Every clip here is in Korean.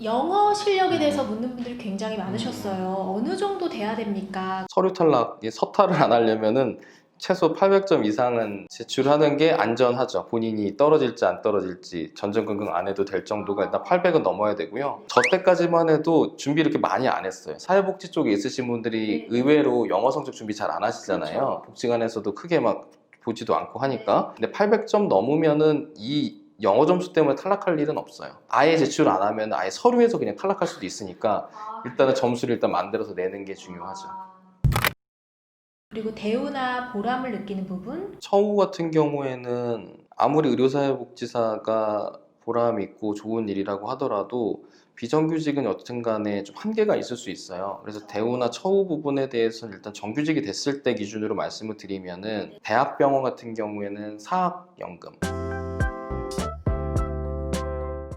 영어 실력에 대해서 묻는 분들이 굉장히 많으셨어요. 어느 정도 돼야 됩니까? 서류 탈락, 서탈을 안 하려면은 최소 800점 이상은 제출하는 게 안전하죠. 본인이 떨어질지 안 떨어질지 전전긍긍 안 해도 될 정도가 일단 800은 넘어야 되고요. 저 때까지만 해도 준비 이렇게 많이 안 했어요. 사회복지 쪽에 있으신 분들이 의외로 영어 성적 준비 잘 안 하시잖아요. 그렇죠. 복지관에서도 크게 막 보지도 않고 하니까. 근데 800점 넘으면은 이 영어 점수 때문에 탈락할 일은 없어요. 아예 제출 안 하면 아예 서류에서 그냥 탈락할 수도 있으니까 일단은 점수를 일단 만들어서 내는 게 중요하죠. 그리고 대우나 보람을 느끼는 부분? 처우 같은 경우에는 아무리 의료사회복지사가 보람 있고 좋은 일이라고 하더라도 비정규직은 여튼 간에 좀 한계가 있을 수 있어요. 그래서 대우나 처우 부분에 대해서는 일단 정규직이 됐을 때 기준으로 말씀을 드리면은 대학병원 같은 경우에는 사학연금,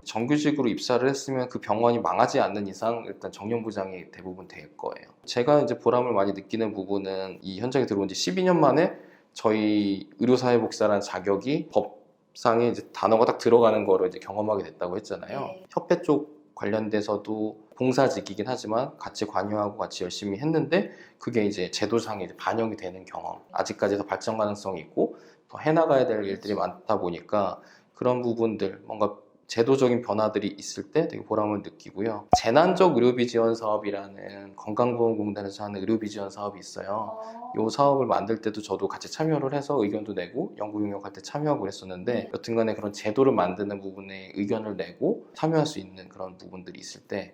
정규직으로 입사를 했으면 그 병원이 망하지 않는 이상 일단 정년보장이 대부분 될 거예요. 제가 이제 보람을 많이 느끼는 부분은 이 현장에 들어온 지 12년 만에 저희 의료사회복지사라는 자격이 법상에 이제 단어가 딱 들어가는 거를 이제 경험하게 됐다고 했잖아요. 네. 협회 쪽 관련돼서도 봉사직이긴 하지만 같이 관여하고 같이 열심히 했는데 그게 이제 제도상에 이제 반영이 되는 경험. 아직까지 더 발전 가능성이 있고 더 해나가야 될 일들이 많다 보니까 그런 부분들 뭔가 제도적인 변화들이 있을 때 되게 보람을 느끼고요. 재난적 의료비 지원 사업이라는 건강보험공단에서 하는 의료비 지원 사업이 있어요. 이 사업을 만들 때도 저도 같이 참여를 해서 의견도 내고 연구 용역할 때 참여하고 그랬었는데 여튼간에 그런 제도를 만드는 부분에 의견을 내고 참여할 수 있는 그런 부분들이 있을 때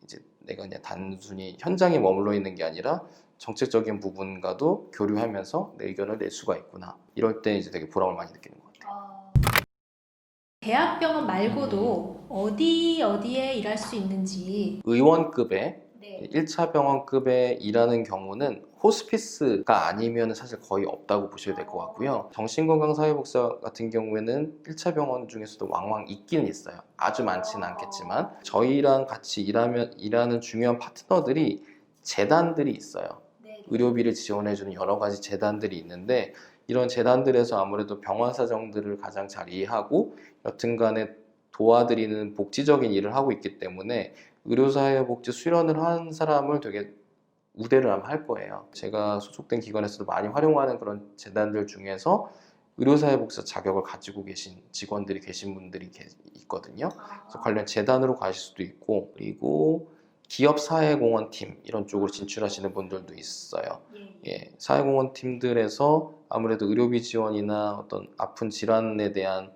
이제 내가 그냥 단순히 현장에 머물러 있는 게 아니라 정책적인 부분과도 교류하면서 내 의견을 낼 수가 있구나. 이럴 때 이제 되게 보람을 많이 느끼는 것 같아요. 대학병원 말고도 어디에 일할 수 있는지. 의원급의 네. 1차 병원급에 일하는 경우는 호스피스가 아니면 사실 거의 없다고 보셔야 될 것 같고요. 정신건강사회복지사 같은 경우에는 1차 병원 중에서도 왕왕 있기는 있어요. 아주 많지는 않겠지만 저희랑 같이 일하는 중요한 파트너들이 재단들이 있어요. 의료비를 지원해주는 여러 가지 재단들이 있는데 이런 재단들에서 아무래도 병원 사정들을 가장 잘 이해하고 여튼간에 도와드리는 복지적인 일을 하고 있기 때문에 의료사회복지 수련을 한 사람을 되게 우대를 아마 할 거예요. 제가 소속된 기관에서도 많이 활용하는 그런 재단들 중에서 의료사회복지사 자격을 가지고 계신 직원들이 계신 분들이 있거든요. 그래서 관련 재단으로 가실 수도 있고 그리고 기업사회공헌팀 이런 쪽으로 진출하시는 분들도 있어요. 예, 사회공헌 팀들에서 아무래도 의료비 지원이나 어떤 아픈 질환에 대한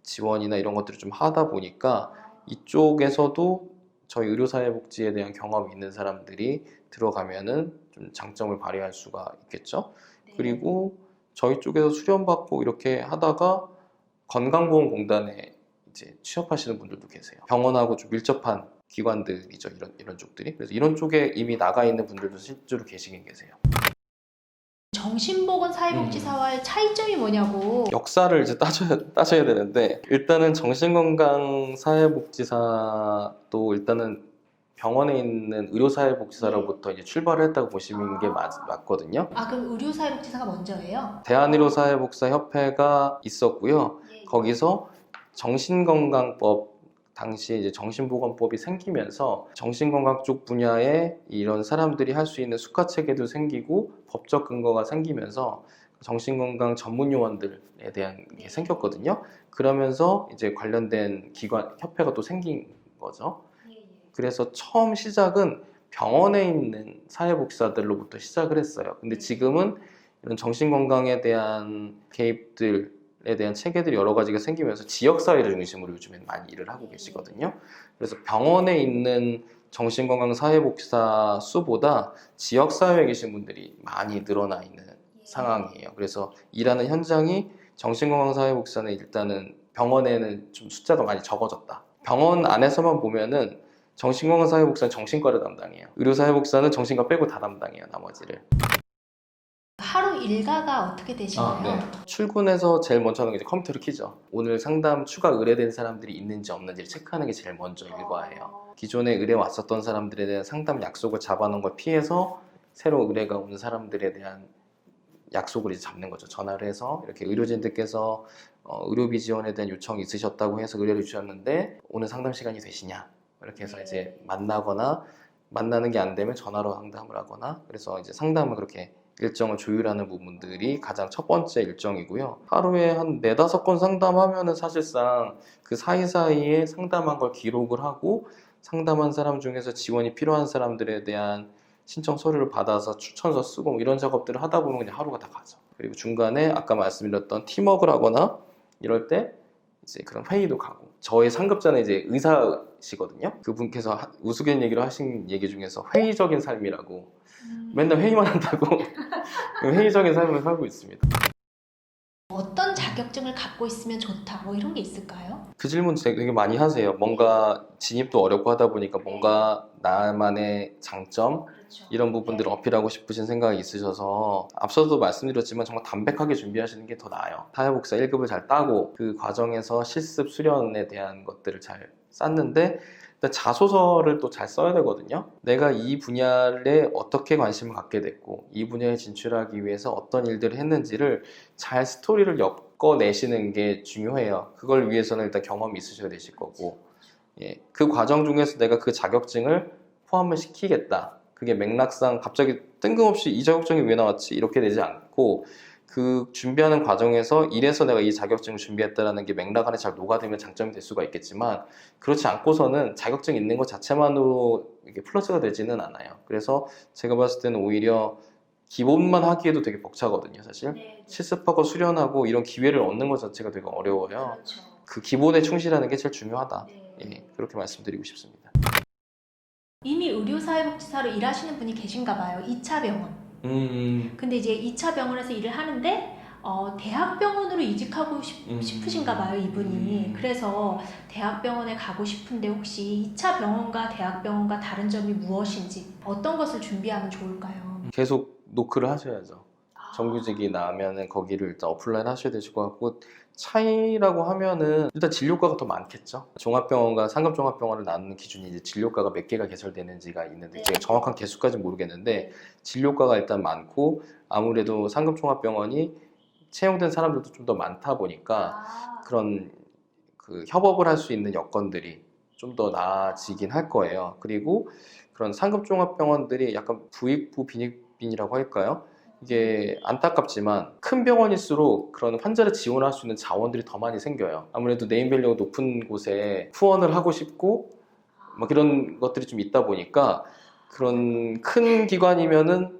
지원이나 이런 것들을 좀 하다 보니까 이쪽에서도 저희 의료사회복지에 대한 경험이 있는 사람들이 들어가면은 좀 장점을 발휘할 수가 있겠죠. 그리고 저희 쪽에서 수련받고 이렇게 하다가 건강보험공단에 이제 취업하시는 분들도 계세요. 병원하고 좀 밀접한 기관들이죠. 이런 쪽들이. 그래서 이런 쪽에 이미 나가 있는 분들도 실제로 계시긴 계세요. 정신보건 사회복지사와의 차이점이 뭐냐고. 역사를 이제 따져야 되는데 일단은 정신건강 사회복지사도 일단은 병원에 있는 의료사회복지사로부터 이제 출발을 했다고 보시는 게 맞거든요. 그럼 의료사회복지사가 먼저예요? 대한의료사회복지사 협회가 있었고요. 거기서 정신건강법 당시에 이제 정신보건법이 생기면서 정신건강 쪽 분야에 이런 사람들이 할 수 있는 수가 체계도 생기고 법적 근거가 생기면서 정신건강 전문 요원들에 대한 게 생겼거든요. 그러면서 이제 관련된 기관 협회가 또 생긴 거죠. 그래서 처음 시작은 병원에 있는 사회복지사들로부터 시작을 했어요. 근데 지금은 이런 정신건강에 대한 개입들에 대한 체계들이 여러 가지가 생기면서 지역사회를 중심으로 요즘에는 많이 일을 하고 계시거든요. 그래서 병원에 있는 정신건강 사회복지사 수보다 지역사회에 계신 분들이 많이 늘어나 있는 상황이에요. 그래서 일하는 현장이 정신건강 사회복지사는 일단은 병원에는 좀 숫자가 많이 적어졌다. 병원 안에서만 보면은 정신건강 사회복지사는 정신과를 담당해요. 의료사회복지사는 정신과 빼고 다 담당해요. 나머지를. 하루 일과가 어떻게 되시나요? 출근해서 제일 먼저 하는 게 이제 컴퓨터를 켜죠. 오늘 상담 추가 의뢰된 사람들이 있는지 없는지를 체크하는 게 제일 먼저 일과예요. 기존에 의뢰 왔었던 사람들에 대한 상담 약속을 잡아놓은 걸 피해서 새로 의뢰가 오는 사람들에 대한 약속을 이제 잡는 거죠. 전화를 해서 이렇게 의료진들께서 의료비 지원에 대한 요청이 있으셨다고 해서 의뢰를 주셨는데 오늘 상담 시간이 되시냐? 이렇게 해서 이제 만나는 게 안 되면 전화로 상담을 하거나 그래서 이제 상담을 그렇게 일정을 조율하는 부분들이 가장 첫 번째 일정이고요. 하루에 한 4-5건 상담하면은 사실상 그 사이사이에 상담한 걸 기록을 하고 상담한 사람 중에서 지원이 필요한 사람들에 대한 신청 서류를 받아서 추천서 쓰고 뭐 이런 작업들을 하다 보면 그냥 하루가 다 가죠. 그리고 중간에 아까 말씀드렸던 팀워크를 하거나 이럴 때 이제 그런 회의도 가고 저의 상급자는 이제 의사시거든요. 그분께서 우스갯 얘기로 하신 얘기 중에서 회의적인 삶이라고 맨날 회의만 한다고 회의적인 삶을 살고 있습니다. 어떤 자격증을 갖고 있으면 좋다 뭐 이런 게 있을까요? 그 질문 되게 많이 하세요. 뭔가 진입도 어렵고 하다 보니까 뭔가 나만의 장점 그렇죠. 이런 부분들을 어필하고 싶으신 생각이 있으셔서 앞서도 말씀드렸지만 정말 담백하게 준비하시는 게 더 나아요. 사회복지사 1급을 잘 따고 그 과정에서 실습 수련에 대한 것들을 잘 쌓는데 일단 자소서를 또 잘 써야 되거든요. 내가 이 분야에 어떻게 관심을 갖게 됐고 이 분야에 진출하기 위해서 어떤 일들을 했는지를 잘 스토리를 엮어내시는 게 중요해요. 그걸 위해서는 일단 경험이 있으셔야 되실 거고 예, 그 과정 중에서 내가 그 자격증을 포함을 시키겠다. 그게 맥락상 갑자기 뜬금없이 이 자격증이 왜 나왔지? 이렇게 되지 않고 그 준비하는 과정에서 이래서 내가 이 자격증을 준비했다라는 게 맥락 안에 잘 녹아들면 장점이 될 수가 있겠지만 그렇지 않고서는 자격증 있는 것 자체만으로 이게 플러스가 되지는 않아요. 그래서 제가 봤을 때는 오히려 기본만 하기에도 되게 벅차거든요, 사실. 네. 실습하고 수련하고 이런 기회를 얻는 것 자체가 되게 어려워요. 그렇죠. 그 기본에 충실하는 게 제일 중요하다. 네. 예, 그렇게 말씀드리고 싶습니다. 이미 의료사회복지사로 일하시는 분이 계신가 봐요. 2차 병원. 근데 이제 2차 병원에서 일을 하는데 대학병원으로 이직하고 싶으신가 봐요, 이분이. 그래서 대학병원에 가고 싶은데 혹시 2차 병원과 대학병원과 다른 점이 무엇인지 어떤 것을 준비하면 좋을까요? 계속 노크를 하셔야죠. 정규직이 나오면은 거기를 일단 어플라인 하셔야 되실 것 같고 차이라고 하면은 일단 진료과가 더 많겠죠. 종합병원과 상급종합병원을 나누는 기준이 이제 진료과가 몇 개가 개설되는지가 있는데 제가 정확한 개수까지는 모르겠는데 진료과가 일단 많고 아무래도 상급종합병원이 채용된 사람들도 좀 더 많다 보니까 그런 그 협업을 할 수 있는 여건들이 좀 더 나아지긴 할 거예요. 그리고 그런 상급종합병원들이 약간 부익부 빈익빈이라고 할까요? 이게 안타깝지만 큰 병원일수록 그런 환자를 지원할 수 있는 자원들이 더 많이 생겨요. 아무래도 네임밸류가 높은 곳에 후원을 하고 싶고 막 이런 것들이 좀 있다 보니까 그런 큰 기관이면은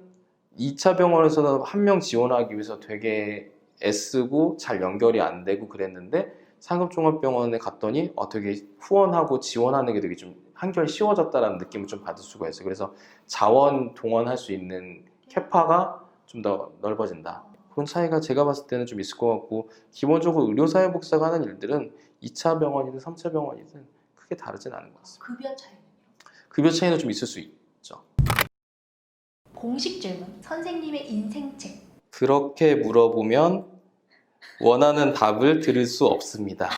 2차 병원에서는 한 명 지원하기 위해서 되게 애쓰고 잘 연결이 안 되고 그랬는데 상급종합병원에 갔더니 되게 후원하고 지원하는 게 되게 좀 한결 쉬워졌다라는 느낌을 좀 받을 수가 있어요. 그래서 자원 동원할 수 있는 캐파가 좀 더 넓어진다. 그런 차이가 제가 봤을 때는 좀 있을 것 같고 기본적으로 의료사회복지사가 하는 일들은 2차 병원이든 3차 병원이든 크게 다르진 않은 것 같습니다. 급여 차이는요? 급여 차이는 좀 있을 수 있죠. 공식 질문. 선생님의 인생책. 그렇게 물어보면 원하는 답을 들을 수 없습니다.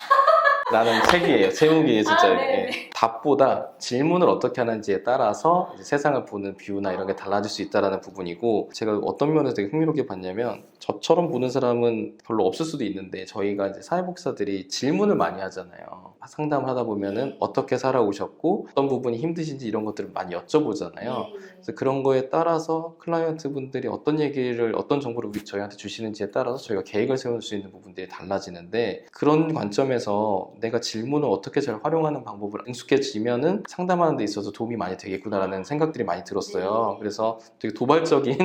라는 책이에요. 제목이 진짜 예. 답보다 질문을 어떻게 하는지에 따라서 이제 세상을 보는 뷰나 이런 게 달라질 수 있다는 부분이고 제가 어떤 면에서 되게 흥미롭게 봤냐면 저처럼 보는 사람은 별로 없을 수도 있는데 저희가 이제 사회복지사들이 질문을 많이 하잖아요. 상담을 하다 보면은 어떻게 살아오셨고 어떤 부분이 힘드신지 이런 것들을 많이 여쭤보잖아요. 그래서 그런 거에 따라서 클라이언트 분들이 어떤 얘기를 어떤 정보를 저희한테 주시는지에 따라서 저희가 계획을 세울 수 있는 부분들이 달라지는데 그런 관점에서 내가 질문을 어떻게 잘 활용하는 방법을 익숙해지면은 상담하는 데 있어서 도움이 많이 되겠구나라는 생각들이 많이 들었어요. 그래서 되게 도발적인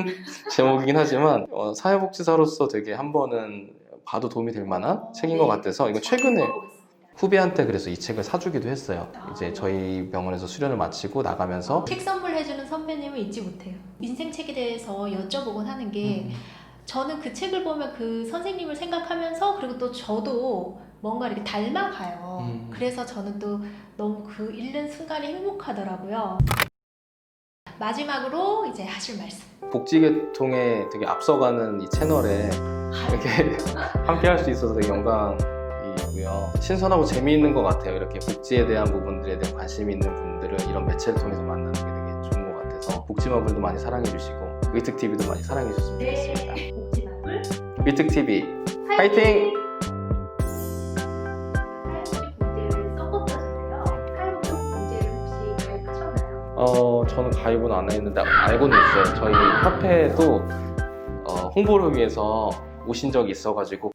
제목이긴 하지만 사회복지사로서 되게 한 번은 봐도 도움이 될 만한 책인 것 같아서 이거 최근에 후배한테 그래서 이 책을 사주기도 했어요. 이제 저희 병원에서 수련을 마치고 나가면서 책 선물해주는 선배님을 잊지 못해요. 인생책에 대해서 여쭤보곤 하는 게 저는 그 책을 보면 그 선생님을 생각하면서 그리고 또 저도 뭔가 이렇게 닮아가요. 그래서 저는 또 너무 그 읽는 순간이 행복하더라고요. 마지막으로 이제 하실 말씀. 복지계통에 되게 앞서가는 이 채널에 이렇게 함께 할 수 있어서 되게 영광이고요. 신선하고 재미있는 것 같아요. 이렇게 복지에 대한 부분들에 대한 관심 있는 분들을 이런 매체를 통해서 만나는 게 되게 좋은 것 같아서 복지마블도 많이 사랑해 주시고 위특TV도 많이 사랑해 주셨으면 좋겠습니다. 복지마블 위특TV 파이팅! 탈북 문제를 써봤다는데요. 탈북 문제를 혹시 저는 가입은 안 했는데 알고는 있어요. 저희 협회에도 홍보를 위해서 오신 적이 있어가지고